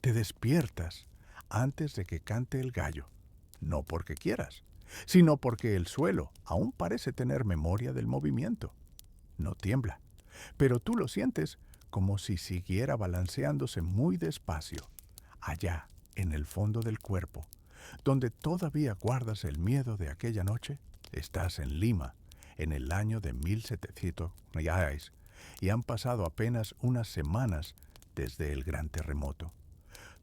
Te despiertas antes de que cante el gallo, no porque quieras, sino porque el suelo aún parece tener memoria del movimiento. No tiembla, pero tú lo sientes como si siguiera balanceándose muy despacio, allá en el fondo del cuerpo, donde todavía guardas el miedo de aquella noche. Estás en Lima, en el año de 1700, y han pasado apenas unas semanas desde el gran terremoto.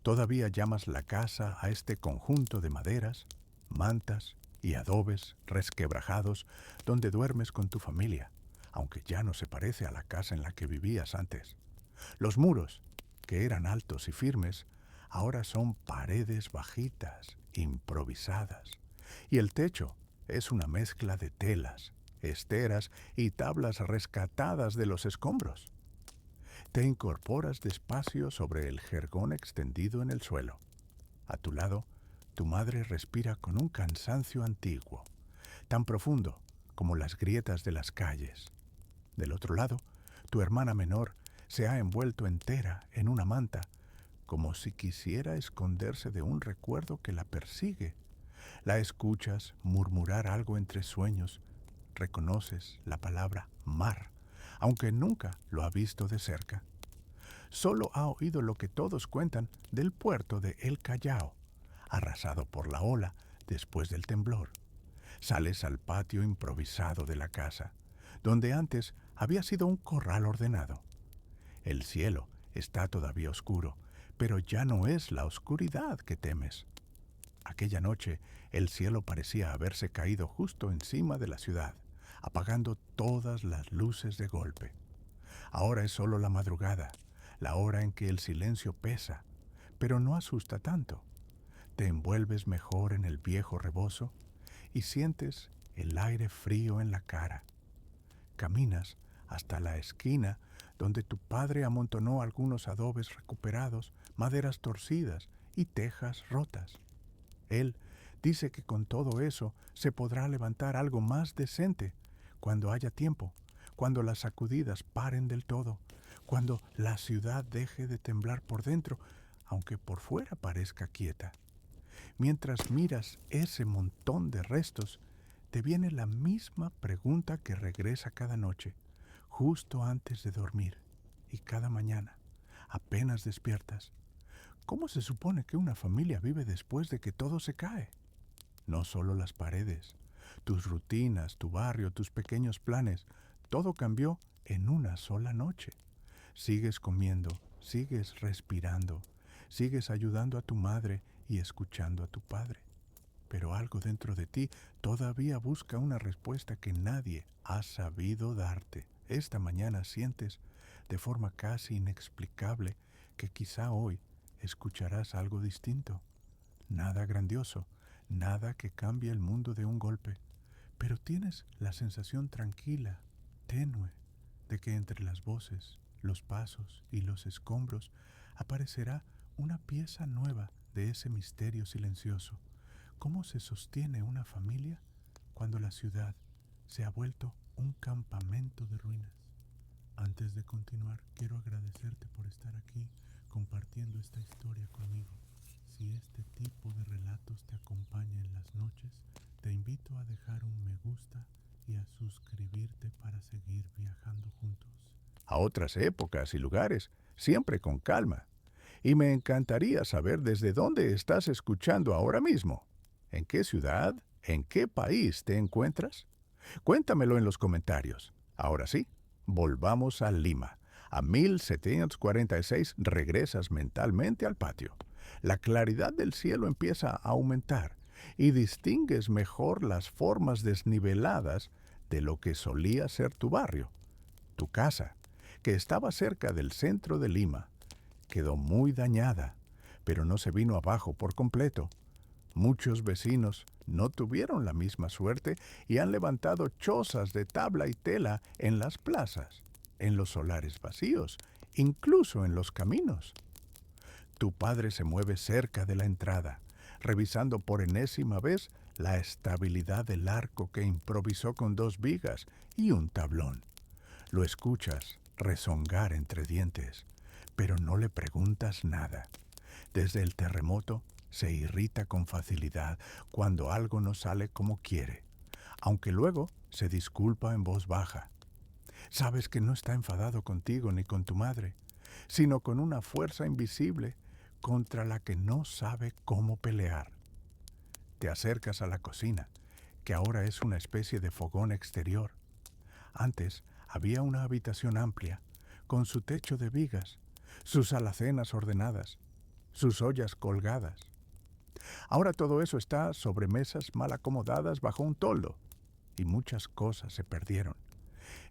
Todavía llamas la casa a este conjunto de maderas, mantas y adobes resquebrajados donde duermes con tu familia, aunque ya no se parece a la casa en la que vivías antes. Los muros, que eran altos y firmes, ahora son paredes bajitas, improvisadas, y el techo es una mezcla de telas, esteras y tablas rescatadas de los escombros. Te incorporas despacio sobre el jergón extendido en el suelo. A tu lado, tu madre respira con un cansancio antiguo, tan profundo como las grietas de las calles. Del otro lado, tu hermana menor se ha envuelto entera en una manta, como si quisiera esconderse de un recuerdo que la persigue. La escuchas murmurar algo entre sueños. Reconoces la palabra mar, aunque nunca lo ha visto de cerca. Solo ha oído lo que todos cuentan del puerto de El Callao, arrasado por la ola después del temblor. Sales al patio improvisado de la casa, donde antes había sido un corral ordenado. El cielo está todavía oscuro, pero ya no es la oscuridad que temes. Aquella noche el cielo parecía haberse caído justo encima de la ciudad, apagando todas las luces de golpe. Ahora es solo la madrugada, la hora en que el silencio pesa, pero no asusta tanto. Te envuelves mejor en el viejo rebozo y sientes el aire frío en la cara. Caminas hasta la esquina donde tu padre amontonó algunos adobes recuperados, maderas torcidas y tejas rotas. Él dice que con todo eso se podrá levantar algo más decente cuando haya tiempo, cuando las sacudidas paren del todo, cuando la ciudad deje de temblar por dentro, aunque por fuera parezca quieta. Mientras miras ese montón de restos, te viene la misma pregunta que regresa cada noche, justo antes de dormir, y cada mañana, apenas despiertas. ¿Cómo se supone que una familia vive después de que todo se cae? No solo las paredes, tus rutinas, tu barrio, tus pequeños planes, todo cambió en una sola noche. Sigues comiendo, sigues respirando, sigues ayudando a tu madre y escuchando a tu padre. Pero algo dentro de ti todavía busca una respuesta que nadie ha sabido darte. Esta mañana sientes, de forma casi inexplicable, que quizá hoy escucharás algo distinto. Nada grandioso, nada que cambie el mundo de un golpe, pero tienes la sensación tranquila, tenue, de que entre las voces, los pasos y los escombros aparecerá una pieza nueva de ese misterio silencioso. ¿Cómo se sostiene una familia cuando la ciudad se ha vuelto un campamento de ruinas? Antes de continuar, quiero agradecerte por estar aquí compartiendo esta historia conmigo. Si este tipo de relatos te acompaña en las noches, te invito a dejar un me gusta y a suscribirte para seguir viajando juntos a otras épocas y lugares, siempre con calma. Y me encantaría saber desde dónde estás escuchando ahora mismo. ¿En qué ciudad? ¿En qué país te encuentras? Cuéntamelo en los comentarios. Ahora sí, volvamos a Lima. A 1746 regresas mentalmente al patio. La claridad del cielo empieza a aumentar y distingues mejor las formas desniveladas de lo que solía ser tu barrio. Tu casa, que estaba cerca del centro de Lima, quedó muy dañada, pero no se vino abajo por completo. Muchos vecinos no tuvieron la misma suerte y han levantado chozas de tabla y tela en las plazas, en los solares vacíos, incluso en los caminos. Tu padre se mueve cerca de la entrada, revisando por enésima vez la estabilidad del arco que improvisó con 2 vigas y un tablón. Lo escuchas rezongar entre dientes, pero no le preguntas nada. Desde el terremoto se irrita con facilidad cuando algo no sale como quiere, aunque luego se disculpa en voz baja. Sabes que no está enfadado contigo ni con tu madre, sino con una fuerza invisible contra la que no sabe cómo pelear. Te acercas a la cocina, que ahora es una especie de fogón exterior. Antes había una habitación amplia, con su techo de vigas, sus alacenas ordenadas, sus ollas colgadas. Ahora todo eso está sobre mesas mal acomodadas bajo un toldo, y muchas cosas se perdieron.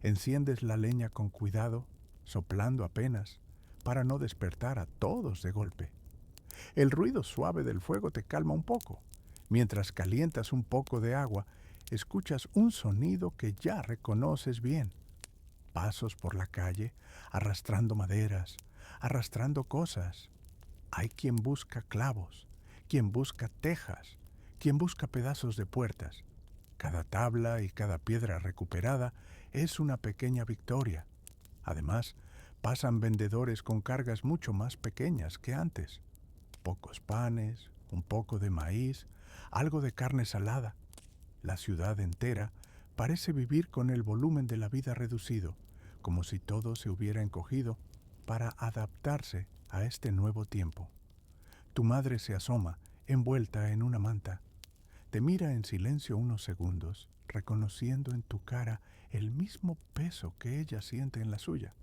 Enciendes la leña con cuidado, soplando apenas, para no despertar a todos de golpe. El ruido suave del fuego te calma un poco. Mientras calientas un poco de agua, escuchas un sonido que ya reconoces bien. Pasos por la calle, arrastrando maderas, arrastrando cosas. Hay quien busca clavos, quien busca tejas, quien busca pedazos de puertas. Cada tabla y cada piedra recuperada es una pequeña victoria. Además, pasan vendedores con cargas mucho más pequeñas que antes. Pocos panes, un poco de maíz, algo de carne salada. La ciudad entera parece vivir con el volumen de la vida reducido, como si todo se hubiera encogido para adaptarse a este nuevo tiempo. Tu madre se asoma, envuelta en una manta. Te mira en silencio unos segundos, reconociendo en tu cara el mismo peso que ella siente en la suya.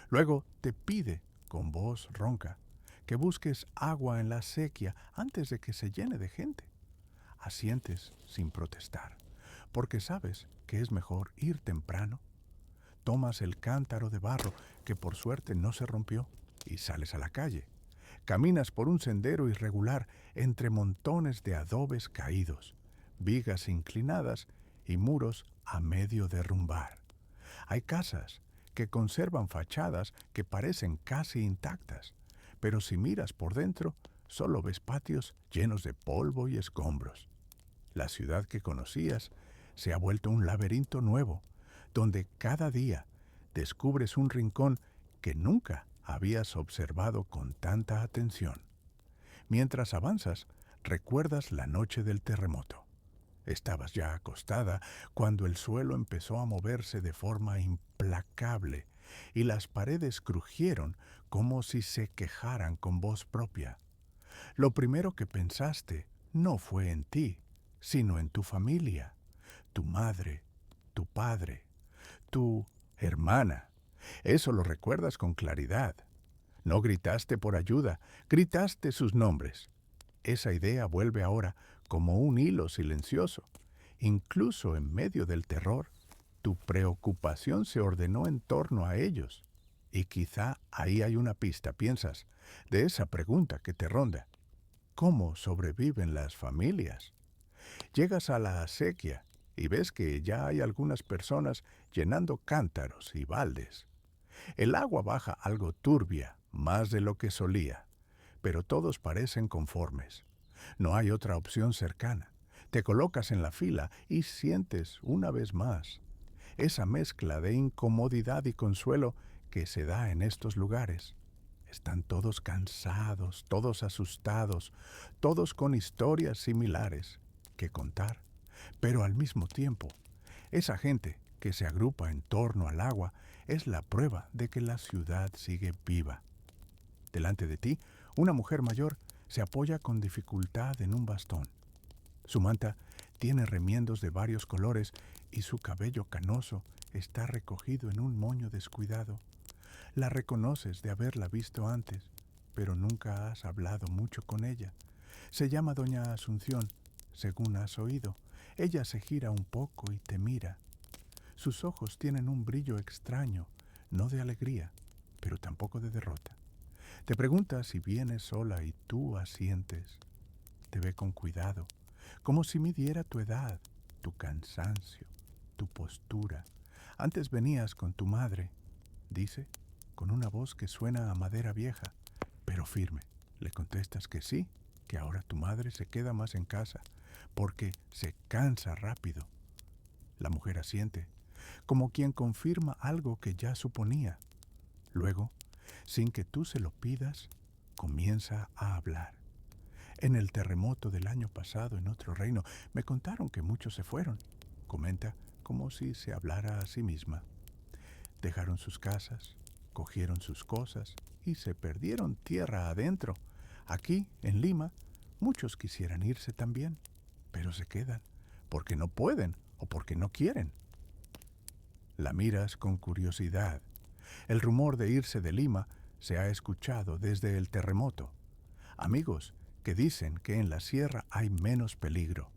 Luego te pide, con voz ronca, que busques agua en la acequia antes de que se llene de gente. Asientes sin protestar, porque sabes que es mejor ir temprano. Tomas el cántaro de barro, que por suerte no se rompió, y sales a la calle. Caminas por un sendero irregular entre montones de adobes caídos, vigas inclinadas y muros a medio derrumbar. Hay casas que conservan fachadas que parecen casi intactas, pero si miras por dentro, solo ves patios llenos de polvo y escombros. La ciudad que conocías se ha vuelto un laberinto nuevo, donde cada día descubres un rincón que nunca habías observado con tanta atención. Mientras avanzas, recuerdas la noche del terremoto. Estabas ya acostada cuando el suelo empezó a moverse de forma implacable y las paredes crujieron como si se quejaran con voz propia. Lo primero que pensaste no fue en ti, sino en tu familia, tu madre, tu padre, tu hermana. Eso lo recuerdas con claridad. No gritaste por ayuda, gritaste sus nombres. Esa idea vuelve ahora como un hilo silencioso. Incluso en medio del terror, tu preocupación se ordenó en torno a ellos. Y quizá ahí hay una pista, piensas, de esa pregunta que te ronda. ¿Cómo sobreviven las familias? Llegas a la acequia y ves que ya hay algunas personas llenando cántaros y baldes. El agua baja algo turbia, más de lo que solía, pero todos parecen conformes. No hay otra opción cercana. Te colocas en la fila y sientes una vez más esa mezcla de incomodidad y consuelo que se da en estos lugares. Están todos cansados, todos asustados, todos con historias similares que contar, pero al mismo tiempo, esa gente que se agrupa en torno al agua es la prueba de que la ciudad sigue viva. Delante de ti, una mujer mayor se apoya con dificultad en un bastón. Su manta tiene remiendos de varios colores y su cabello canoso está recogido en un moño descuidado. La reconoces de haberla visto antes, pero nunca has hablado mucho con ella. Se llama doña Asunción, según has oído. Ella se gira un poco y te mira. Sus ojos tienen un brillo extraño, no de alegría, pero tampoco de derrota. Te pregunta si vienes sola y tú asientes. Te ve con cuidado, como si midiera tu edad, tu cansancio, tu postura. Antes venías con tu madre, dice, con una voz que suena a madera vieja, pero firme. Le contestas que sí, que ahora tu madre se queda más en casa, porque se cansa rápido. La mujer asiente, como quien confirma algo que ya suponía. Luego, sin que tú se lo pidas, Comienza a hablar. En el terremoto del año pasado en otro reino, me contaron que muchos se fueron. Comenta como si se hablara a sí misma. Dejaron sus casas, cogieron sus cosas y se perdieron tierra adentro. Aquí, en Lima, muchos quisieran irse también, pero se quedan, porque no pueden o porque no quieren. La miras con curiosidad. El rumor de irse de Lima se ha escuchado desde el terremoto. Amigos que dicen que en la sierra hay menos peligro.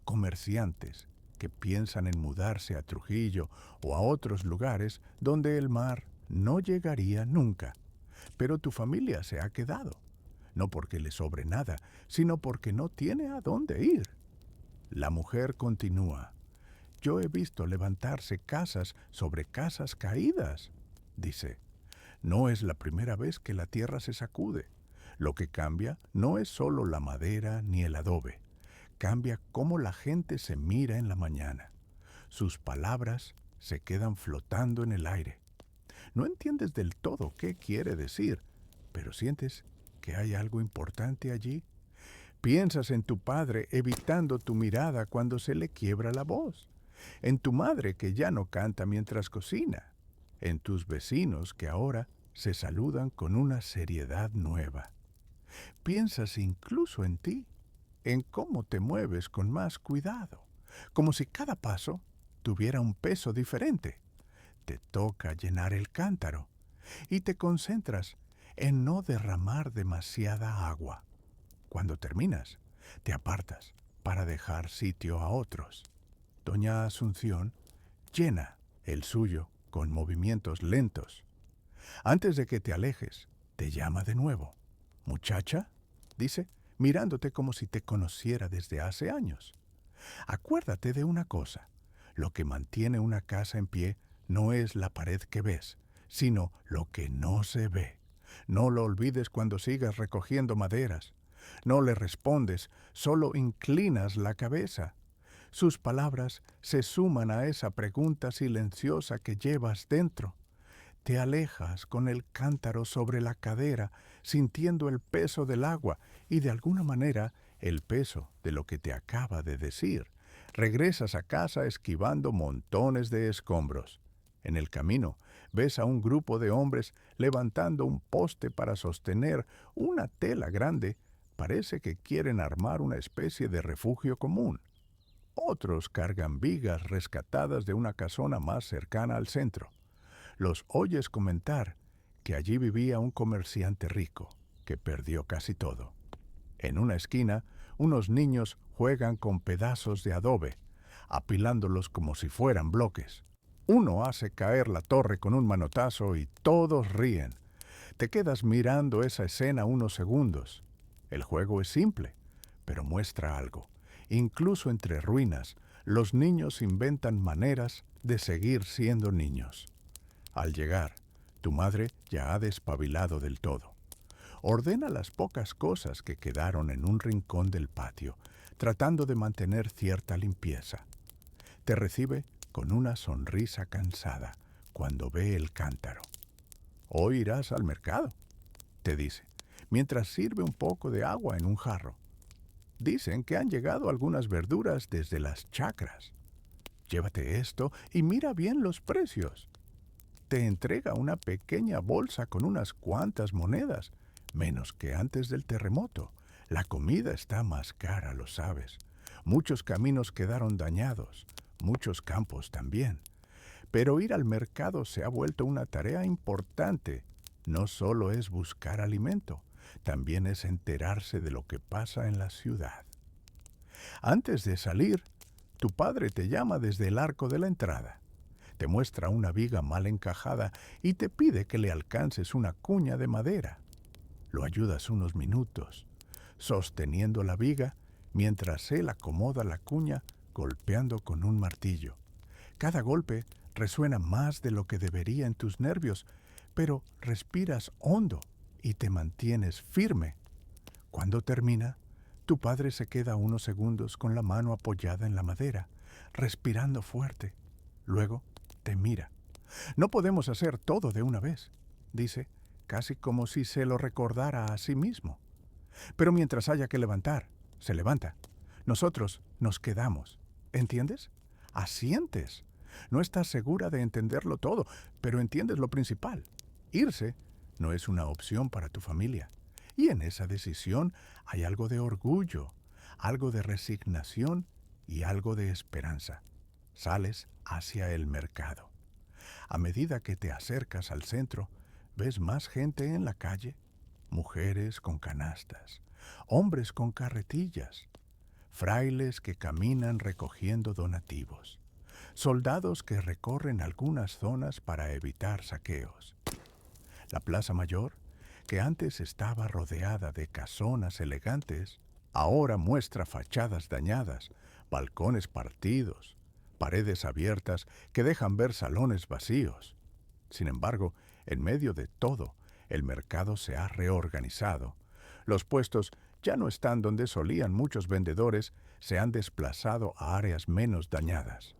Comerciantes que piensan en mudarse a Trujillo o a otros lugares donde el mar no llegaría nunca. Pero tu familia se ha quedado, no porque le sobre nada, sino porque no tiene a dónde ir. La mujer continúa. Yo he visto levantarse casas sobre casas caídas. Dice, no es la primera vez que la tierra se sacude. Lo que cambia no es solo la madera ni el adobe. Cambia cómo la gente se mira en la mañana. Sus palabras se quedan flotando en el aire. No entiendes del todo qué quiere decir, pero sientes que hay algo importante allí. Piensas en tu padre evitando tu mirada cuando se le quiebra la voz, en tu madre que ya no canta mientras cocina, en tus vecinos que ahora se saludan con una seriedad nueva. Piensas incluso en ti, en cómo te mueves con más cuidado, como si cada paso tuviera un peso diferente. Te toca llenar el cántaro y te concentras en no derramar demasiada agua. Cuando terminas, te apartas para dejar sitio a otros. Doña Asunción llena el suyo con movimientos lentos. Antes de que te alejes, te llama de nuevo. «Muchacha», dice, mirándote como si te conociera desde hace años. Acuérdate de una cosa. Lo que mantiene una casa en pie no es la pared que ves, sino lo que no se ve. No lo olvides cuando sigas recogiendo maderas. No le respondes, solo inclinas la cabeza. Sus palabras se suman a esa pregunta silenciosa que llevas dentro. Te alejas con el cántaro sobre la cadera, sintiendo el peso del agua y de alguna manera el peso de lo que te acaba de decir. Regresas a casa esquivando montones de escombros. En el camino ves a un grupo de hombres levantando un poste para sostener una tela grande. Parece que quieren armar una especie de refugio común. Otros cargan vigas rescatadas de una casona más cercana al centro. Los oyes comentar que allí vivía un comerciante rico, que perdió casi todo. En una esquina, unos niños juegan con pedazos de adobe, apilándolos como si fueran bloques. Uno hace caer la torre con un manotazo y todos ríen. Te quedas mirando esa escena unos segundos. El juego es simple, pero muestra algo. Incluso entre ruinas, los niños inventan maneras de seguir siendo niños. Al llegar, tu madre ya ha despabilado del todo. Ordena las pocas cosas que quedaron en un rincón del patio, tratando de mantener cierta limpieza. Te recibe con una sonrisa cansada cuando ve el cántaro. «Hoy irás al mercado», te dice, mientras sirve un poco de agua en un jarro. Dicen que han llegado algunas verduras desde las chacras. Llévate esto y mira bien los precios. Te entrega una pequeña bolsa con unas cuantas monedas, menos que antes del terremoto. La comida está más cara, lo sabes. Muchos caminos quedaron dañados, muchos campos también. Pero ir al mercado se ha vuelto una tarea importante. No solo es buscar alimento, también es enterarse de lo que pasa en la ciudad. Antes de salir, tu padre te llama desde el arco de la entrada. Te muestra una viga mal encajada y te pide que le alcances una cuña de madera. Lo ayudas unos minutos, sosteniendo la viga mientras él acomoda la cuña golpeando con un martillo. Cada golpe resuena más de lo que debería en tus nervios, pero respiras hondo y te mantienes firme. Cuando termina, tu padre se queda unos segundos con la mano apoyada en la madera, respirando fuerte. Luego te mira. «No podemos hacer todo de una vez», dice, casi como si se lo recordara a sí mismo. Pero mientras haya que levantar, se levanta. Nosotros nos quedamos. ¿Entiendes? Asientes. No estás segura de entenderlo todo, pero entiendes lo principal. Irse no es una opción para tu familia. Y en esa decisión hay algo de orgullo, algo de resignación y algo de esperanza. Sales hacia el mercado. A medida que te acercas al centro, ves más gente en la calle, mujeres con canastas, hombres con carretillas, frailes que caminan recogiendo donativos, soldados que recorren algunas zonas para evitar saqueos. La Plaza Mayor, que antes estaba rodeada de casonas elegantes, ahora muestra fachadas dañadas, balcones partidos, paredes abiertas que dejan ver salones vacíos. Sin embargo, en medio de todo, el mercado se ha reorganizado. Los puestos ya no están donde solían, muchos vendedores se han desplazado a áreas menos dañadas.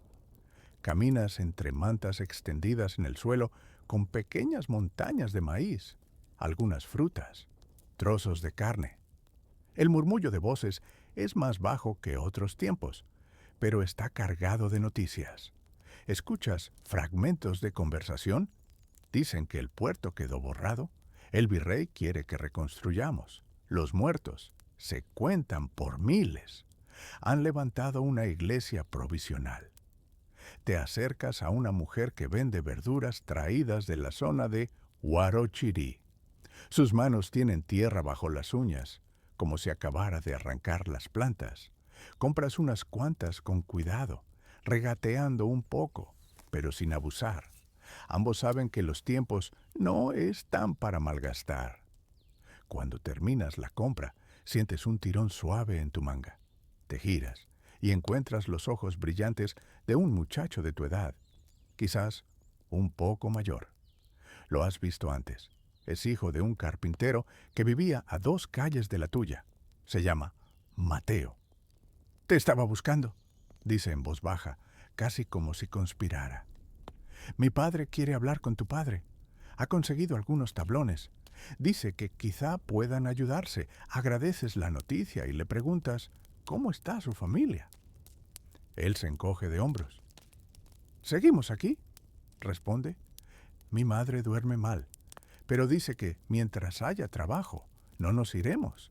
Caminas entre mantas extendidas en el suelo con pequeñas montañas de maíz, algunas frutas, trozos de carne. El murmullo de voces es más bajo que otros tiempos, pero está cargado de noticias. ¿Escuchas fragmentos de conversación? Dicen que el puerto quedó borrado. El virrey quiere que reconstruyamos. Los muertos se cuentan por miles. Han levantado una iglesia provisional. Te acercas a una mujer que vende verduras traídas de la zona de Huarochirí. Sus manos tienen tierra bajo las uñas, como si acabara de arrancar las plantas. Compras unas cuantas con cuidado, regateando un poco, pero sin abusar. Ambos saben que los tiempos no están para malgastar. Cuando terminas la compra, sientes un tirón suave en tu manga. Te giras y encuentras los ojos brillantes de un muchacho de tu edad, quizás un poco mayor. Lo has visto antes. Es hijo de un carpintero que vivía a 2 calles de la tuya. Se llama Mateo. Te estaba buscando, dice en voz baja, casi como si conspirara. Mi padre quiere hablar con tu padre. Ha conseguido algunos tablones. Dice que quizá puedan ayudarse. Agradeces la noticia y le preguntas cómo está su familia. Él se encoge de hombros. ¿Seguimos aquí?, responde. Mi madre duerme mal, pero dice que mientras haya trabajo, no nos iremos.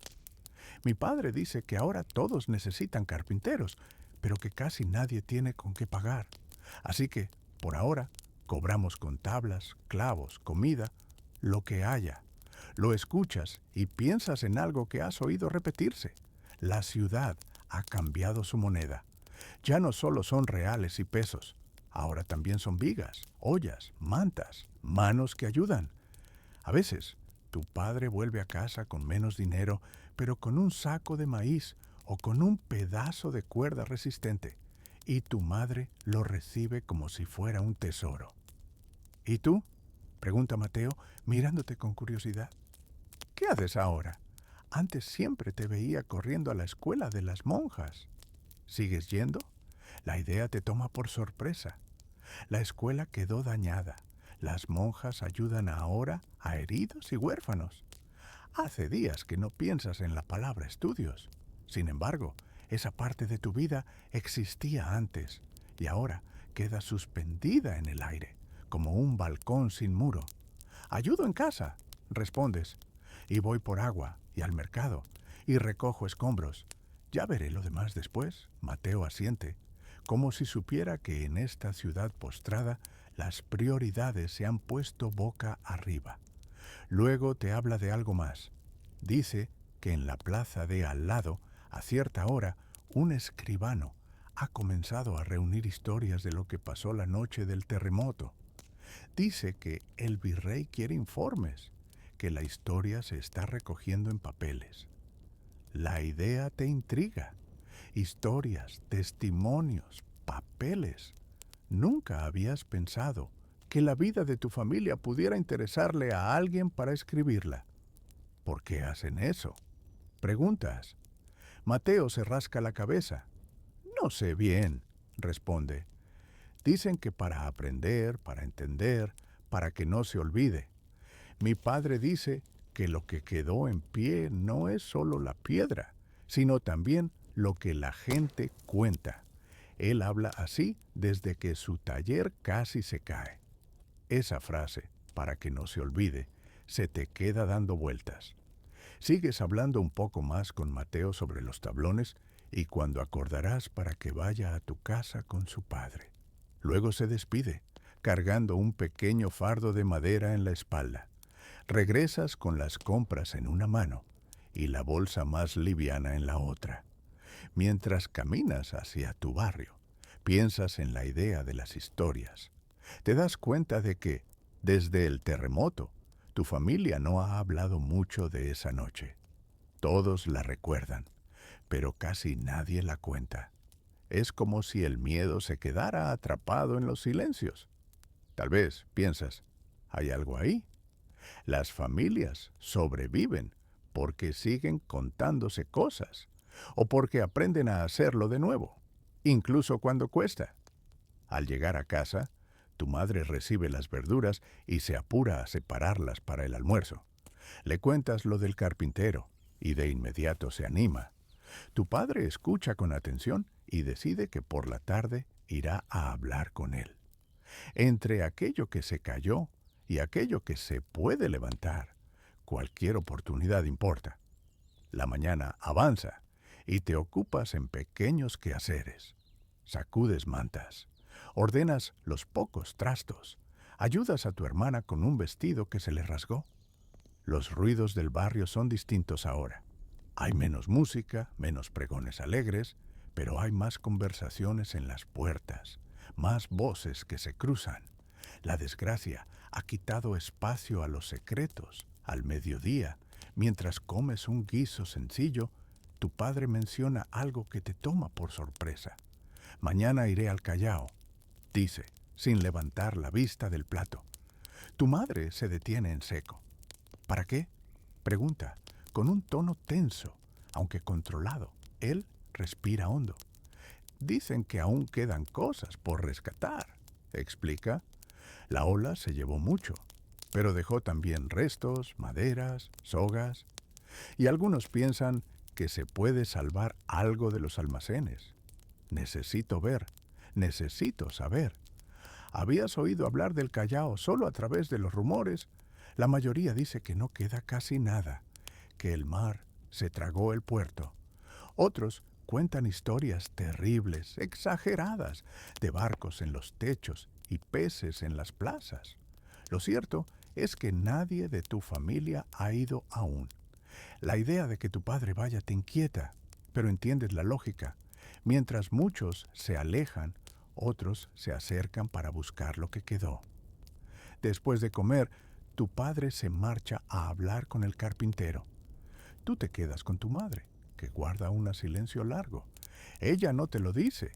Mi padre dice que ahora todos necesitan carpinteros, pero que casi nadie tiene con qué pagar. Así que, por ahora, cobramos con tablas, clavos, comida, lo que haya. Lo escuchas y piensas en algo que has oído repetirse. La ciudad ha cambiado su moneda. Ya no solo son reales y pesos, ahora también son vigas, ollas, mantas, manos que ayudan. A veces, tu padre vuelve a casa con menos dinero, pero con un saco de maíz o con un pedazo de cuerda resistente, y tu madre lo recibe como si fuera un tesoro. ¿Y tú?, pregunta Mateo, mirándote con curiosidad. ¿Qué haces ahora? Antes siempre te veía corriendo a la escuela de las monjas. ¿Sigues yendo? La idea te toma por sorpresa. La escuela quedó dañada. Las monjas ayudan ahora a heridos y huérfanos. Hace días que no piensas en la palabra estudios. Sin embargo, esa parte de tu vida existía antes y ahora queda suspendida en el aire, como un balcón sin muro. Ayudo en casa, respondes, y voy por agua y al mercado y recojo escombros. Ya veré lo demás después. Mateo asiente, como si supiera que en esta ciudad postrada las prioridades se han puesto boca arriba. Luego te habla de algo más. Dice que en la plaza de al lado, a cierta hora, un escribano ha comenzado a reunir historias de lo que pasó la noche del terremoto. Dice que el virrey quiere informes, que la historia se está recogiendo en papeles. La idea te intriga. Historias, testimonios, papeles. Nunca habías pensado que la vida de tu familia pudiera interesarle a alguien para escribirla. ¿Por qué hacen eso?, preguntas. Mateo se rasca la cabeza. No sé bien, responde. Dicen que para aprender, para entender, para que no se olvide. Mi padre dice que lo que quedó en pie no es solo la piedra, sino también lo que la gente cuenta. Él habla así desde que su taller casi se cae. Esa frase, para que no se olvide, se te queda dando vueltas. Sigues hablando un poco más con Mateo sobre los tablones y cuando acordarás para que vaya a tu casa con su padre. Luego se despide, cargando un pequeño fardo de madera en la espalda. Regresas con las compras en una mano y la bolsa más liviana en la otra. Mientras caminas hacia tu barrio, piensas en la idea de las historias. Te das cuenta de que, desde el terremoto, tu familia no ha hablado mucho de esa noche. Todos la recuerdan, pero casi nadie la cuenta. Es como si el miedo se quedara atrapado en los silencios. Tal vez piensas, ¿hay algo ahí? Las familias sobreviven porque siguen contándose cosas o porque aprenden a hacerlo de nuevo, incluso cuando cuesta. Al llegar a casa, tu madre recibe las verduras y se apura a separarlas para el almuerzo. Le cuentas lo del carpintero y de inmediato se anima. Tu padre escucha con atención y decide que por la tarde irá a hablar con él. Entre aquello que se cayó y aquello que se puede levantar, cualquier oportunidad importa. La mañana avanza y te ocupas en pequeños quehaceres. Sacudes mantas, ordenas los pocos trastos, ayudas a tu hermana con un vestido que se le rasgó. Los ruidos del barrio son distintos ahora. Hay menos música, menos pregones alegres, pero hay más conversaciones en las puertas, más voces que se cruzan. La desgracia ha quitado espacio a los secretos. Al mediodía, mientras comes un guiso sencillo, tu padre menciona algo que te toma por sorpresa. Mañana iré al Callao, dice, sin levantar la vista del plato. Tu madre se detiene en seco. ¿Para qué? Pregunta, con un tono tenso, aunque controlado. Él respira hondo. Dicen que aún quedan cosas por rescatar, explica. La ola se llevó mucho, pero dejó también restos, maderas, sogas, y algunos piensan que se puede salvar algo de los almacenes. Necesito ver, necesito saber. ¿Habías oído hablar del Callao solo a través de los rumores? La mayoría dice que no queda casi nada, que el mar se tragó el puerto. Otros cuentan historias terribles, exageradas, de barcos en los techos y peces en las plazas. Lo cierto es que nadie de tu familia ha ido aún. La idea de que tu padre vaya te inquieta, pero entiendes la lógica. Mientras muchos se alejan, otros se acercan para buscar lo que quedó. Después de comer, tu padre se marcha a hablar con el carpintero. Tú te quedas con tu madre, que guarda un silencio largo. Ella no te lo dice,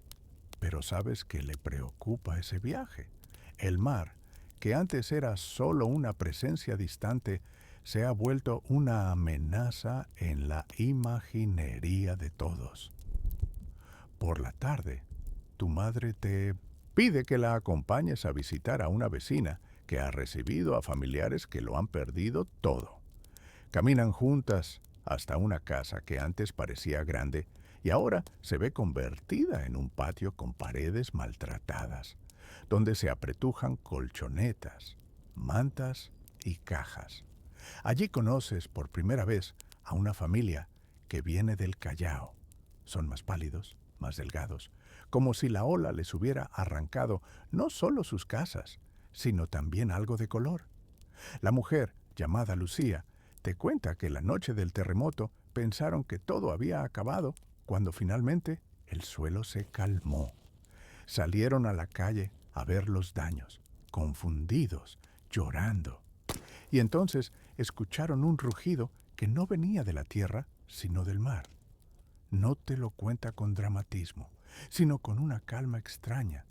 pero sabes que le preocupa ese viaje. El mar, que antes era solo una presencia distante, se ha vuelto una amenaza en la imaginería de todos. Por la tarde, tu madre te pide que la acompañes a visitar a una vecina que ha recibido a familiares que lo han perdido todo. Caminan juntas hasta una casa que antes parecía grande y ahora se ve convertida en un patio con paredes maltratadas, donde se apretujan colchonetas, mantas y cajas. Allí conoces por primera vez a una familia que viene del Callao. Son más pálidos, más delgados, como si la ola les hubiera arrancado no solo sus casas, sino también algo de color. La mujer, llamada Lucía, te cuenta que la noche del terremoto pensaron que todo había acabado cuando finalmente el suelo se calmó. Salieron a la calle a ver los daños, confundidos, llorando. Y entonces escucharon un rugido que no venía de la tierra, sino del mar. No te lo cuenta con dramatismo, sino con una calma extraña,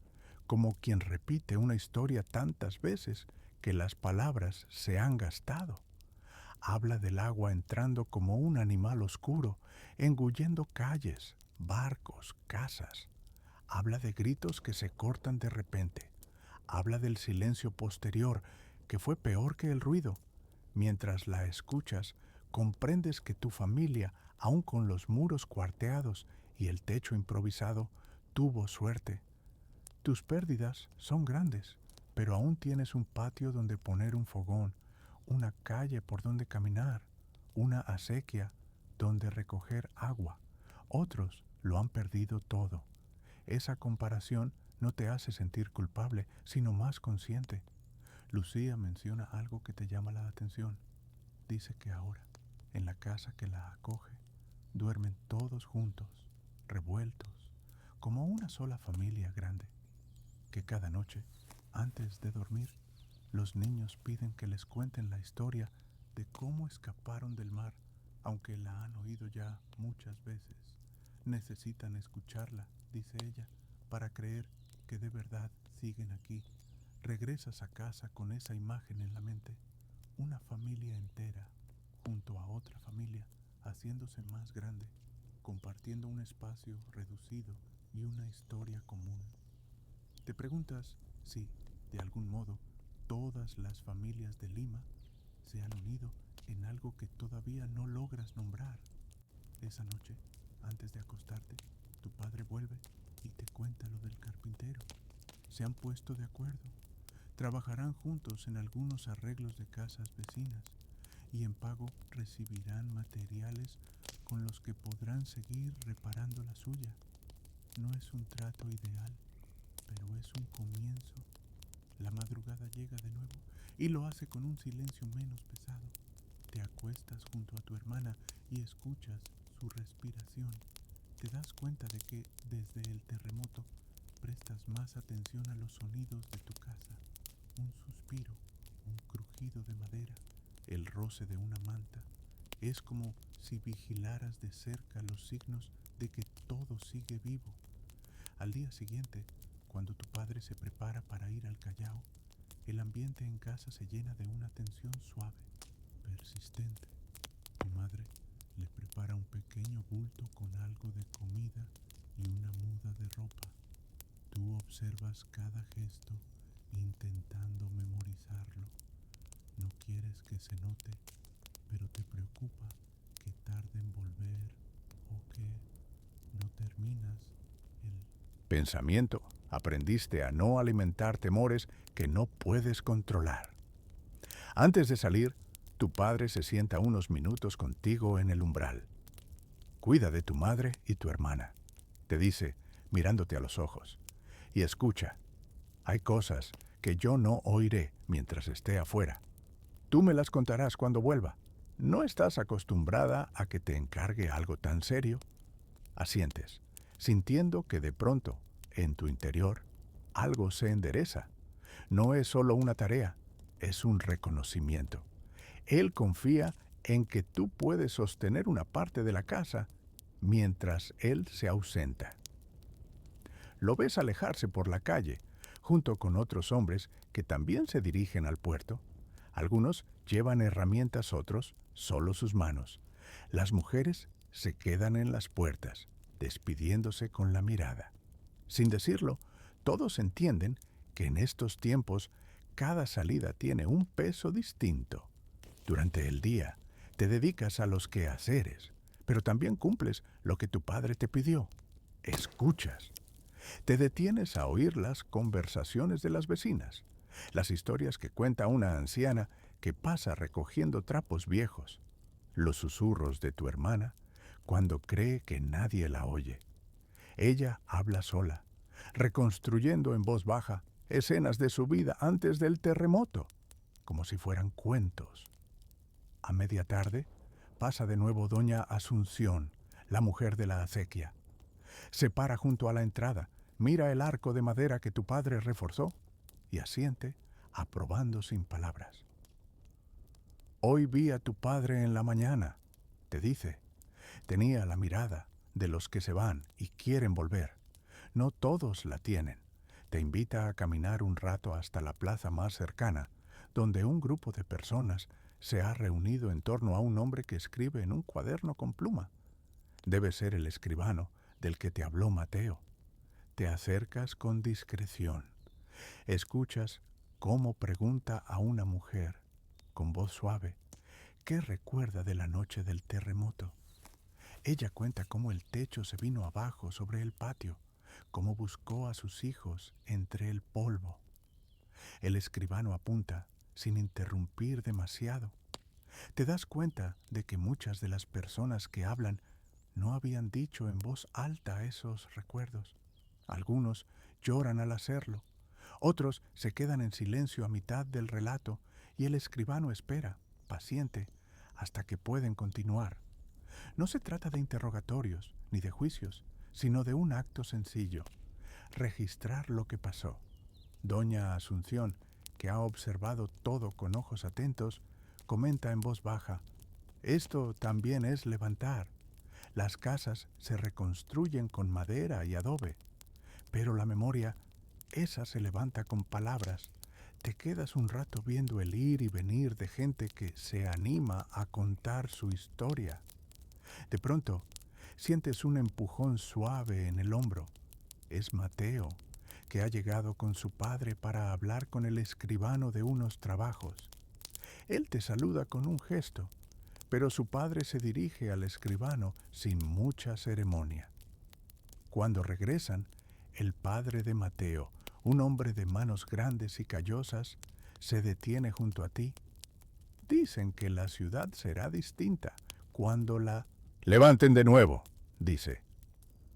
como quien repite una historia tantas veces que las palabras se han gastado. Habla del agua entrando como un animal oscuro, engullendo calles, barcos, casas. Habla de gritos que se cortan de repente. Habla del silencio posterior, que fue peor que el ruido, Mientras la escuchas, comprendes que tu familia, aun con los muros cuarteados y el techo improvisado, tuvo suerte. Tus pérdidas son grandes, pero aún tienes un patio donde poner un fogón, una calle por donde caminar, una acequia donde recoger agua. Otros lo han perdido todo. Esa comparación no te hace sentir culpable, sino más consciente. Lucía menciona algo que te llama la atención. Dice que ahora, en la casa que la acoge, duermen todos juntos, revueltos, como una sola familia grande. Que cada noche, antes de dormir, los niños piden que les cuenten la historia de cómo escaparon del mar, aunque la han oído ya muchas veces. Necesitan escucharla, dice ella, para creer que de verdad siguen aquí. Regresas a casa con esa imagen en la mente, una familia entera, junto a otra familia, haciéndose más grande, compartiendo un espacio reducido y una historia común. Te preguntas si, de algún modo, todas las familias de Lima se han unido en algo que todavía no logras nombrar. Esa noche, antes de acostarte, tu padre vuelve y te cuenta lo del carpintero. Se han puesto de acuerdo. Trabajarán juntos en algunos arreglos de casas vecinas y en pago recibirán materiales con los que podrán seguir reparando la suya. No es un trato ideal, pero es un comienzo. La madrugada llega de nuevo y lo hace con un silencio menos pesado. Te acuestas junto a tu hermana y escuchas su respiración. Te das cuenta de que desde el terremoto prestas más atención a los sonidos de tu casa. Un suspiro, un crujido de madera, el roce de una manta. Es como si vigilaras de cerca los signos de que todo sigue vivo. Al día siguiente, cuando tu padre se prepara para ir al Callao, el ambiente en casa se llena de una tensión suave, persistente. Tu madre le prepara un pequeño bulto con algo de comida y una muda de ropa. Tú observas cada gesto intentando memorizarlo. No quieres que se note, pero te preocupa que tarde en volver o que no terminas el pensamiento. Aprendiste a no alimentar temores que no puedes controlar. Antes de salir, tu padre se sienta unos minutos contigo en el umbral. Cuida de tu madre y tu hermana, te dice, mirándote a los ojos. Y escucha, hay cosas que yo no oiré mientras esté afuera. Tú me las contarás cuando vuelva. No estás acostumbrada a que te encargue algo tan serio. Asientes, sintiendo que de pronto, en tu interior, algo se endereza. No es solo una tarea, es un reconocimiento. Él confía en que tú puedes sostener una parte de la casa mientras él se ausenta. Lo ves alejarse por la calle, junto con otros hombres que también se dirigen al puerto. Algunos llevan herramientas, otros solo sus manos. Las mujeres se quedan en las puertas, despidiéndose con la mirada. Sin decirlo, todos entienden que en estos tiempos cada salida tiene un peso distinto. Durante el día te dedicas a los quehaceres, pero también cumples lo que tu padre te pidió. Escuchas. Te detienes a oír las conversaciones de las vecinas, las historias que cuenta una anciana que pasa recogiendo trapos viejos, los susurros de tu hermana cuando cree que nadie la oye. Ella habla sola, reconstruyendo en voz baja escenas de su vida antes del terremoto, como si fueran cuentos. A media tarde, pasa de nuevo doña Asunción, la mujer de la acequia. Se para junto a la entrada, mira el arco de madera que tu padre reforzó y asiente, aprobando sin palabras. Hoy vi a tu padre en la mañana, te dice. Tenía la mirada de los que se van y quieren volver. No todos la tienen. Te invita a caminar un rato hasta la plaza más cercana, donde un grupo de personas se ha reunido en torno a un hombre que escribe en un cuaderno con pluma. Debe ser el escribano del que te habló Mateo. Te acercas con discreción. Escuchas cómo pregunta a una mujer, con voz suave, ¿Qué recuerda de la noche del terremoto? Ella cuenta cómo el techo se vino abajo sobre el patio, cómo buscó a sus hijos entre el polvo. El escribano apunta, sin interrumpir demasiado. Te das cuenta de que muchas de las personas que hablan no habían dicho en voz alta esos recuerdos. Algunos lloran al hacerlo, otros se quedan en silencio a mitad del relato y el escribano espera, paciente, hasta que pueden continuar. No se trata de interrogatorios ni de juicios, sino de un acto sencillo, registrar lo que pasó. Doña Asunción, que ha observado todo con ojos atentos, comenta en voz baja: esto también es levantar. Las casas se reconstruyen con madera y adobe, pero la memoria, esa se levanta con palabras. Te quedas un rato viendo el ir y venir de gente que se anima a contar su historia. De pronto, sientes un empujón suave en el hombro. Es Mateo, que ha llegado con su padre para hablar con el escribano de unos trabajos. Él te saluda con un gesto, pero su padre se dirige al escribano sin mucha ceremonia. Cuando regresan, el padre de Mateo, un hombre de manos grandes y callosas, se detiene junto a ti. Dicen que la ciudad será distinta cuando la levanten de nuevo, dice,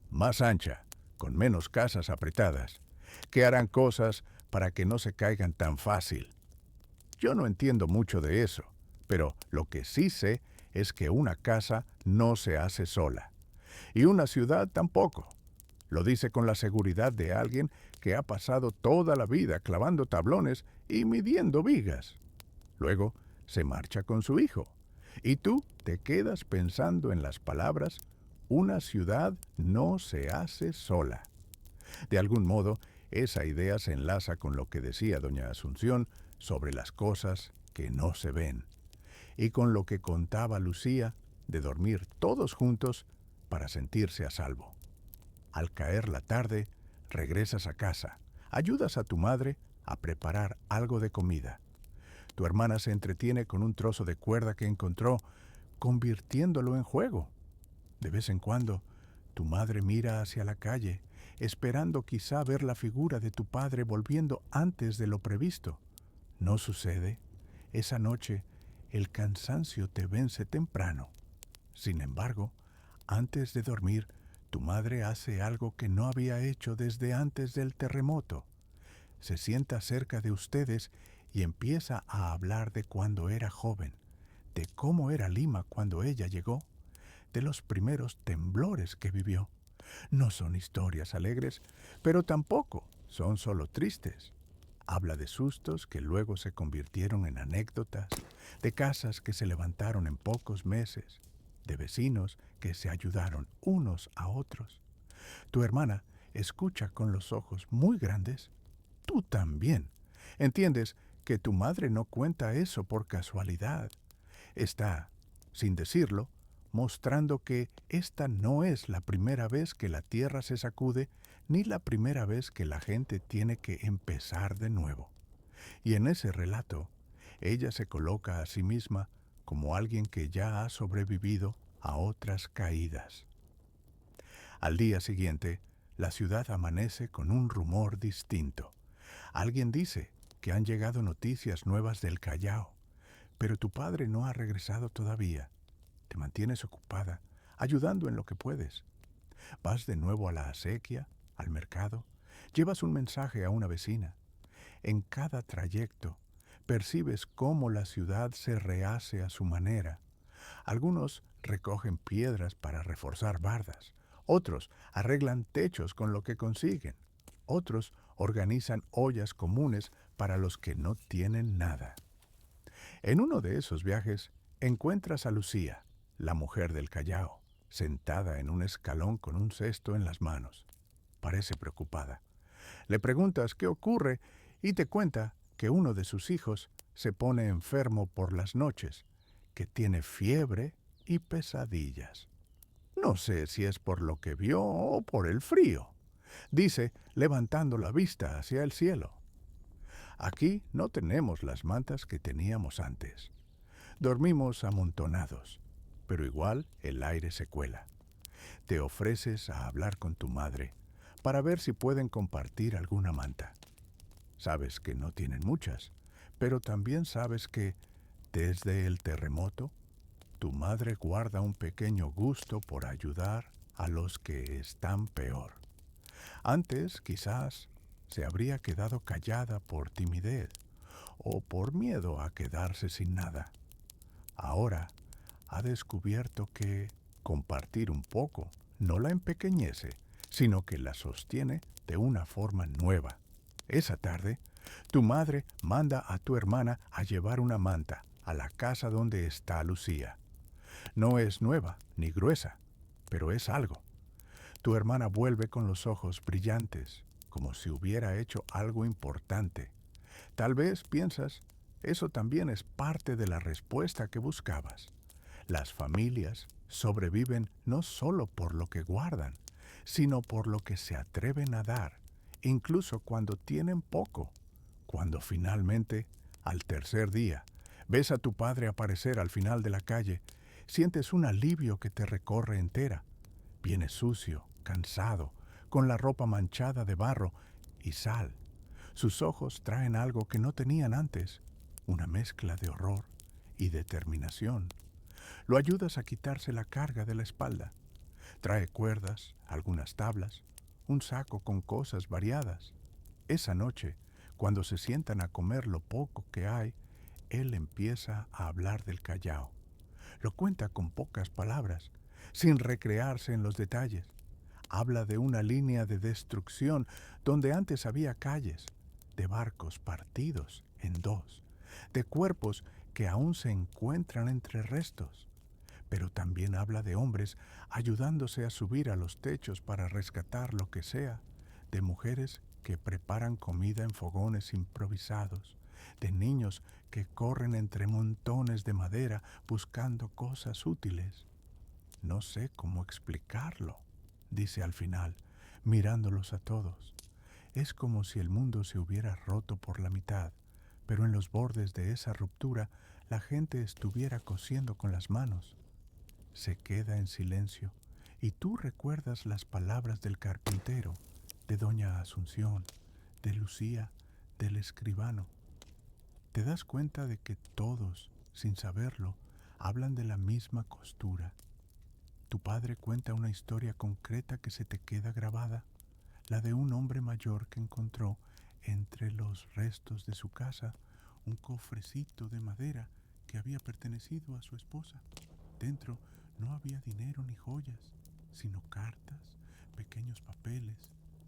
más ancha, con menos casas apretadas, que harán cosas para que no se caigan tan fácil. Yo no entiendo mucho de eso, pero lo que sí sé es que una casa no se hace sola, y una ciudad tampoco. Lo dice con la seguridad de alguien que ha pasado toda la vida clavando tablones y midiendo vigas. Luego se marcha con su hijo, y tú te quedas pensando en las palabras: una ciudad no se hace sola. De algún modo, esa idea se enlaza con lo que decía doña Asunción sobre las cosas que no se ven, y con lo que contaba Lucía de dormir todos juntos para sentirse a salvo. Al caer la tarde, regresas a casa, ayudas a tu madre a preparar algo de comida. Tu hermana se entretiene con un trozo de cuerda que encontró, convirtiéndolo en juego. De vez en cuando, tu madre mira hacia la calle, esperando quizá ver la figura de tu padre volviendo antes de lo previsto. No sucede. Esa noche, el cansancio te vence temprano. Sin embargo, antes de dormir, tu madre hace algo que no había hecho desde antes del terremoto. Se sienta cerca de ustedes y empieza a hablar de cuando era joven, de cómo era Lima cuando ella llegó, de los primeros temblores que vivió. No son historias alegres, pero tampoco son solo tristes. Habla de sustos que luego se convirtieron en anécdotas, de casas que se levantaron en pocos meses, de vecinos que se ayudaron unos a otros. Tu hermana escucha con los ojos muy grandes. Tú también. Entiendes que tu madre no cuenta eso por casualidad. Está, sin decirlo, mostrando que esta no es la primera vez que la tierra se sacude, ni la primera vez que la gente tiene que empezar de nuevo. Y en ese relato, ella se coloca a sí misma como alguien que ya ha sobrevivido a otras caídas. Al día siguiente, la ciudad amanece con un rumor distinto. Alguien dice que han llegado noticias nuevas del Callao, pero tu padre no ha regresado todavía. Te mantienes ocupada, ayudando en lo que puedes. Vas de nuevo a la acequia, al mercado, llevas un mensaje a una vecina. En cada trayecto, percibes cómo la ciudad se rehace a su manera. Algunos recogen piedras para reforzar bardas, otros arreglan techos con lo que consiguen, otros organizan ollas comunes para los que no tienen nada. En uno de esos viajes encuentras a Lucía, la mujer del Callao, sentada en un escalón con un cesto en las manos. Parece preocupada. Le preguntas qué ocurre y te cuenta que uno de sus hijos se pone enfermo por las noches, que tiene fiebre y pesadillas. No sé si es por lo que vio o por el frío, dice, levantando la vista hacia el cielo. Aquí no tenemos las mantas que teníamos antes. Dormimos amontonados, pero igual el aire se cuela. Te ofreces a hablar con tu madre para ver si pueden compartir alguna manta. Sabes que no tienen muchas, pero también sabes que, desde el terremoto, tu madre guarda un pequeño gusto por ayudar a los que están peor. Antes, quizás, se habría quedado callada por timidez o por miedo a quedarse sin nada. Ahora ha descubierto que compartir un poco no la empequeñece, sino que la sostiene de una forma nueva. Esa tarde, tu madre manda a tu hermana a llevar una manta a la casa donde está Lucía. No es nueva ni gruesa, pero es algo. Tu hermana vuelve con los ojos brillantes, como si hubiera hecho algo importante. Tal vez piensas, eso también es parte de la respuesta que buscabas. Las familias sobreviven no solo por lo que guardan, sino por lo que se atreven a dar, incluso cuando tienen poco. Cuando finalmente, al tercer día, ves a tu padre aparecer al final de la calle, sientes un alivio que te recorre entera. Viene sucio, cansado, con la ropa manchada de barro y sal. Sus ojos traen algo que no tenían antes, una mezcla de horror y determinación. Lo ayudas a quitarse la carga de la espalda. Trae cuerdas, algunas tablas, un saco con cosas variadas. Esa noche, cuando se sientan a comer lo poco que hay, él empieza a hablar del Callao. Lo cuenta con pocas palabras, sin recrearse en los detalles. Habla de una línea de destrucción donde antes había calles, de barcos partidos en dos, de cuerpos que aún se encuentran entre restos. Pero también habla de hombres ayudándose a subir a los techos para rescatar lo que sea, de mujeres que preparan comida en fogones improvisados, de niños que corren entre montones de madera buscando cosas útiles. No sé cómo explicarlo, dice al final, mirándolos a todos. Es como si el mundo se hubiera roto por la mitad, pero en los bordes de esa ruptura la gente estuviera cosiendo con las manos. Se queda en silencio y tú recuerdas las palabras del carpintero, de doña Asunción, de Lucía, del escribano. Te das cuenta de que todos, sin saberlo, hablan de la misma costura. Tu padre cuenta una historia concreta que se te queda grabada, la de un hombre mayor que encontró entre los restos de su casa un cofrecito de madera que había pertenecido a su esposa. Dentro no había dinero ni joyas, sino cartas, pequeños papeles,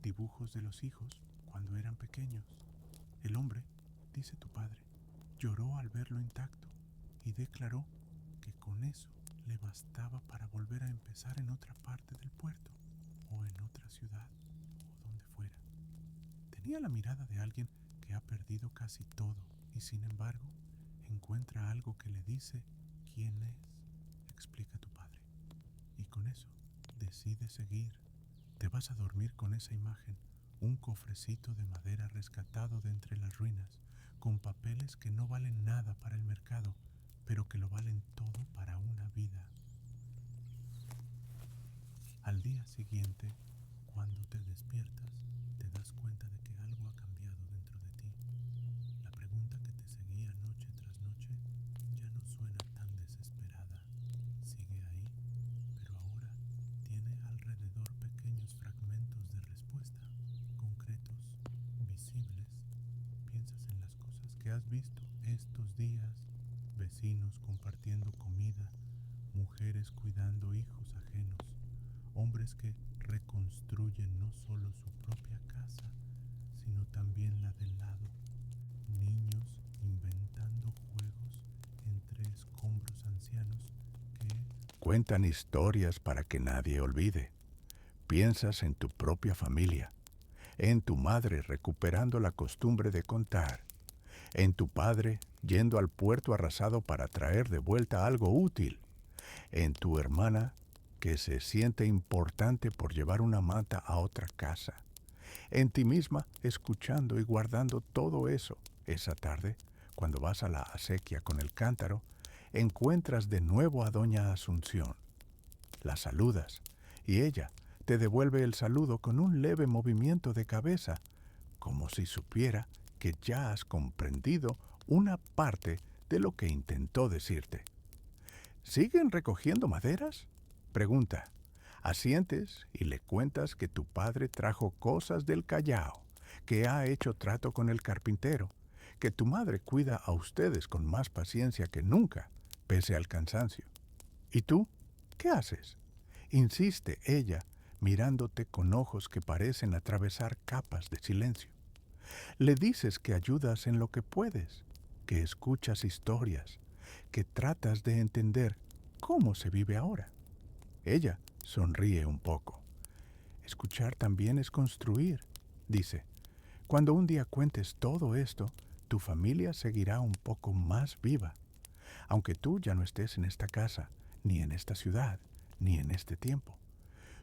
dibujos de los hijos cuando eran pequeños. El hombre, dice tu padre, lloró al verlo intacto y declaró que con eso le bastaba para volver a empezar en otra parte del puerto o en otra ciudad o donde fuera. Tenía la mirada de alguien que ha perdido casi todo y sin embargo encuentra algo que le dice quién es, explica tu padre. Y con eso decide seguir. Te vas a dormir con esa imagen, un cofrecito de madera rescatado de entre las ruinas, con papeles que no valen nada para el mercado, pero que lo valen todo para una vida. Al día siguiente, cuando te despiertas, te das cuenta de que algo ha cambiado dentro de ti. La pregunta que te seguía noche tras noche ya no suena tan desesperada. Sigue ahí, pero ahora tiene alrededor pequeños fragmentos de respuesta, concretos, visibles. Piensas en las cosas que has visto estos días, vecinos compartiendo comida, mujeres cuidando hijos ajenos, hombres que reconstruyen no solo su propia casa, sino también la del lado, niños inventando juegos entre escombros ancianos que cuentan historias para que nadie olvide. Piensas en tu propia familia, en tu madre recuperando la costumbre de contar, en tu padre yendo al puerto arrasado para traer de vuelta algo útil, en tu hermana que se siente importante por llevar una manta a otra casa, en ti misma escuchando y guardando todo eso esa tarde cuando vas a la acequia con el cántaro, encuentras de nuevo a doña Asunción. La saludas y ella te devuelve el saludo con un leve movimiento de cabeza, como si supiera que ya has comprendido una parte de lo que intentó decirte. ¿Siguen recogiendo maderas?, pregunta. Asientes y le cuentas que tu padre trajo cosas del Callao, que ha hecho trato con el carpintero, que tu madre cuida a ustedes con más paciencia que nunca, pese al cansancio. ¿Y tú? ¿Qué haces?, insiste ella, mirándote con ojos que parecen atravesar capas de silencio. Le dices que ayudas en lo que puedes, que escuchas historias, que tratas de entender cómo se vive ahora. Ella sonríe un poco. Escuchar también es construir, dice. Cuando un día cuentes todo esto, tu familia seguirá un poco más viva. Aunque tú ya no estés en esta casa, ni en esta ciudad, ni en este tiempo.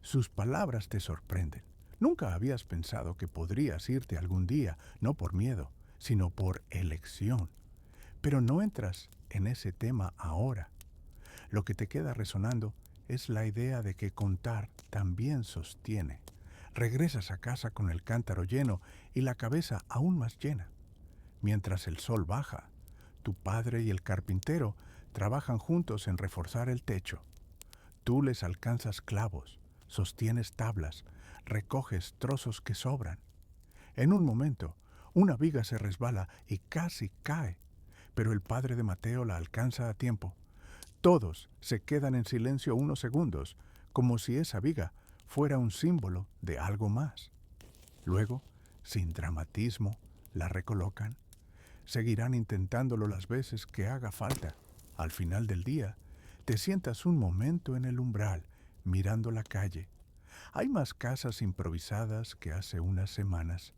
Sus palabras te sorprenden. Nunca habías pensado que podrías irte algún día, no por miedo, sino por elección. Pero no entras en ese tema ahora. Lo que te queda resonando es la idea de que contar también sostiene. Regresas a casa con el cántaro lleno y la cabeza aún más llena. Mientras el sol baja, tu padre y el carpintero trabajan juntos en reforzar el techo. Tú les alcanzas clavos, sostienes tablas, recoges trozos que sobran. En un momento, una viga se resbala y casi cae, pero el padre de Mateo la alcanza a tiempo. Todos se quedan en silencio unos segundos, como si esa viga fuera un símbolo de algo más. Luego, sin dramatismo, la recolocan. Seguirán intentándolo las veces que haga falta. Al final del día, te sientas un momento en el umbral, mirando la calle. Hay más casas improvisadas que hace unas semanas,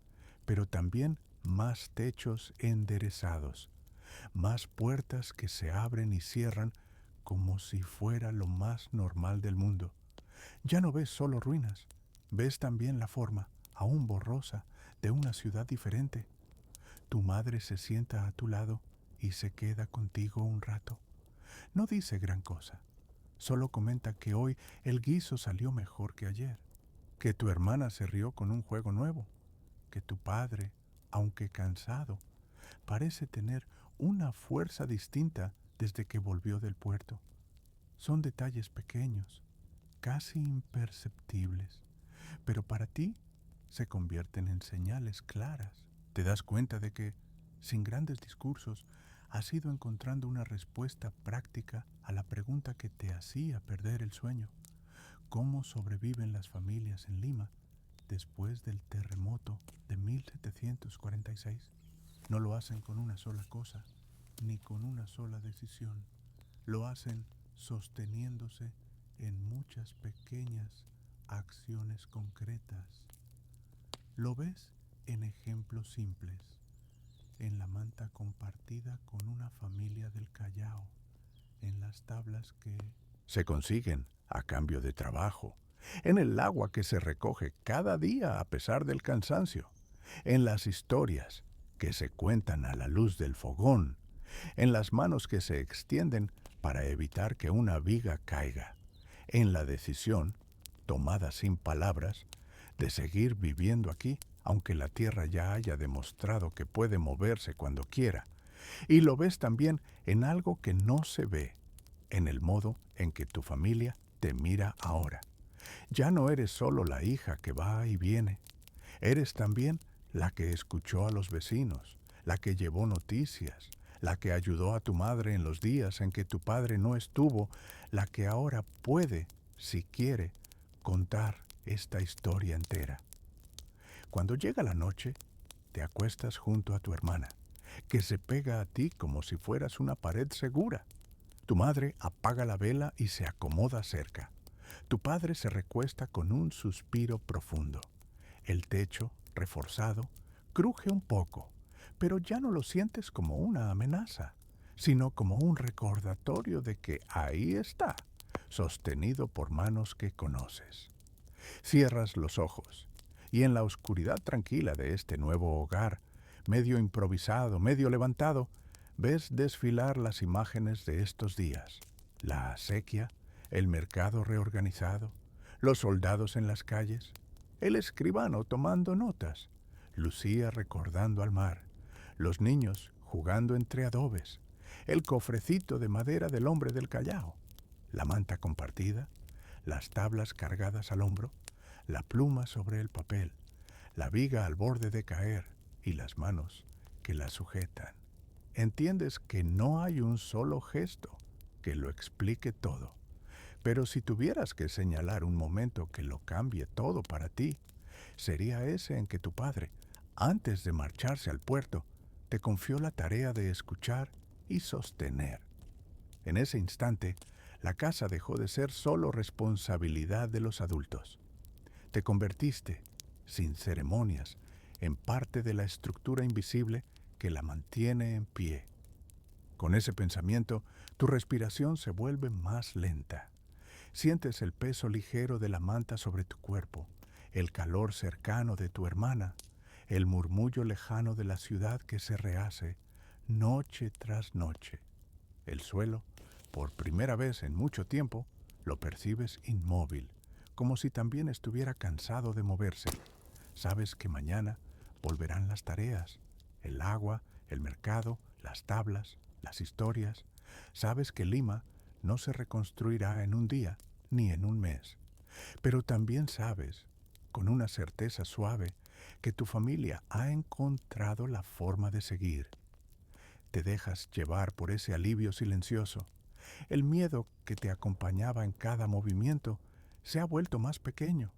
pero también más techos enderezados, más puertas que se abren y cierran como si fuera lo más normal del mundo. Ya no ves solo ruinas, ves también la forma, aún borrosa, de una ciudad diferente. Tu madre se sienta a tu lado y se queda contigo un rato. No dice gran cosa, solo comenta que hoy el guiso salió mejor que ayer, que tu hermana se rió con un juego nuevo, que tu padre, aunque cansado, parece tener una fuerza distinta desde que volvió del puerto. Son detalles pequeños, casi imperceptibles, pero para ti se convierten en señales claras. Te das cuenta de que, sin grandes discursos, has ido encontrando una respuesta práctica a la pregunta que te hacía perder el sueño. ¿Cómo sobreviven las familias en Lima después del terremoto de 1746? No lo hacen con una sola cosa, ni con una sola decisión. Lo hacen sosteniéndose en muchas pequeñas acciones concretas. Lo ves en ejemplos simples, en la manta compartida con una familia del Callao, en las tablas que se consiguen a cambio de trabajo, en el agua que se recoge cada día a pesar del cansancio, en las historias que se cuentan a la luz del fogón, en las manos que se extienden para evitar que una viga caiga, en la decisión, tomada sin palabras, de seguir viviendo aquí, aunque la tierra ya haya demostrado que puede moverse cuando quiera. Y lo ves también en algo que no se ve, en el modo en que tu familia te mira ahora. Ya no eres solo la hija que va y viene, eres también la que escuchó a los vecinos, la que llevó noticias, la que ayudó a tu madre en los días en que tu padre no estuvo, la que ahora puede, si quiere, contar esta historia entera. Cuando llega la noche, te acuestas junto a tu hermana, que se pega a ti como si fueras una pared segura. Tu madre apaga la vela y se acomoda cerca. Tu padre se recuesta con un suspiro profundo. El techo, reforzado, cruje un poco, pero ya no lo sientes como una amenaza, sino como un recordatorio de que ahí está, sostenido por manos que conoces. Cierras los ojos y en la oscuridad tranquila de este nuevo hogar, medio improvisado, medio levantado, Ves desfilar las imágenes de estos días, la acequia, el mercado reorganizado, los soldados en las calles, el escribano tomando notas, Lucía recordando al mar, los niños jugando entre adobes, el cofrecito de madera del hombre del Callao, la manta compartida, las tablas cargadas al hombro, la pluma sobre el papel, la viga al borde de caer y las manos que la sujetan. Entiendes que no hay un solo gesto que lo explique todo. Pero si tuvieras que señalar un momento que lo cambie todo para ti, sería ese en que tu padre, antes de marcharse al puerto, te confió la tarea de escuchar y sostener. En ese instante, la casa dejó de ser solo responsabilidad de los adultos. Te convertiste, sin ceremonias, en parte de la estructura invisible que la mantiene en pie. Con ese pensamiento, tu respiración se vuelve más lenta. Sientes el peso ligero de la manta sobre tu cuerpo, el calor cercano de tu hermana, el murmullo lejano de la ciudad que se rehace noche tras noche. El suelo, por primera vez en mucho tiempo, lo percibes inmóvil, como si también estuviera cansado de moverse. Sabes que mañana volverán las tareas, el agua, el mercado, las tablas, las historias. Sabes que Lima no se reconstruirá en un día ni en un mes. Pero también sabes, con una certeza suave, que tu familia ha encontrado la forma de seguir. Te dejas llevar por ese alivio silencioso. El miedo que te acompañaba en cada movimiento se ha vuelto más pequeño,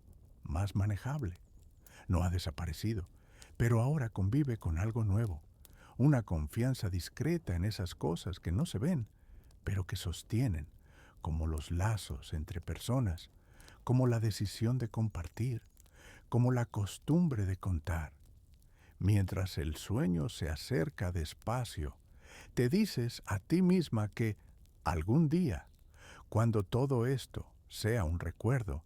más manejable. No ha desaparecido, pero ahora convive con algo nuevo, una confianza discreta en esas cosas que no se ven, pero que sostienen, como los lazos entre personas, como la decisión de compartir, como la costumbre de contar. Mientras el sueño se acerca despacio, te dices a ti misma que algún día, cuando todo esto sea un recuerdo,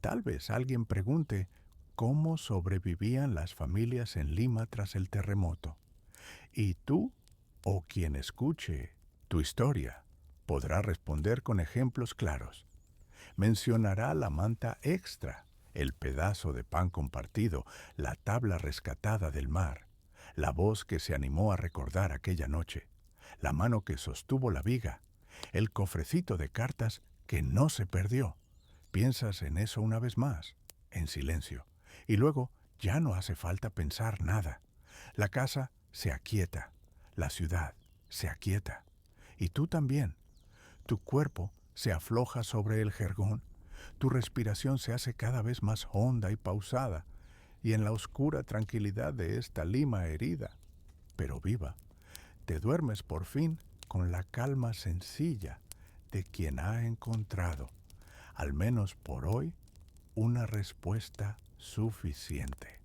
tal vez alguien pregunte cómo sobrevivían las familias en Lima tras el terremoto. Y tú, o quien escuche tu historia, podrá responder con ejemplos claros. Mencionará la manta extra, el pedazo de pan compartido, la tabla rescatada del mar, la voz que se animó a recordar aquella noche, la mano que sostuvo la viga, el cofrecito de cartas que no se perdió. Piensas en eso una vez más, en silencio, y luego ya no hace falta pensar nada. La casa se aquieta, la ciudad se aquieta, y tú también. Tu cuerpo se afloja sobre el jergón, tu respiración se hace cada vez más honda y pausada, y en la oscura tranquilidad de esta Lima herida, pero viva, te duermes por fin con la calma sencilla de quien ha encontrado, al menos por hoy, una respuesta suficiente.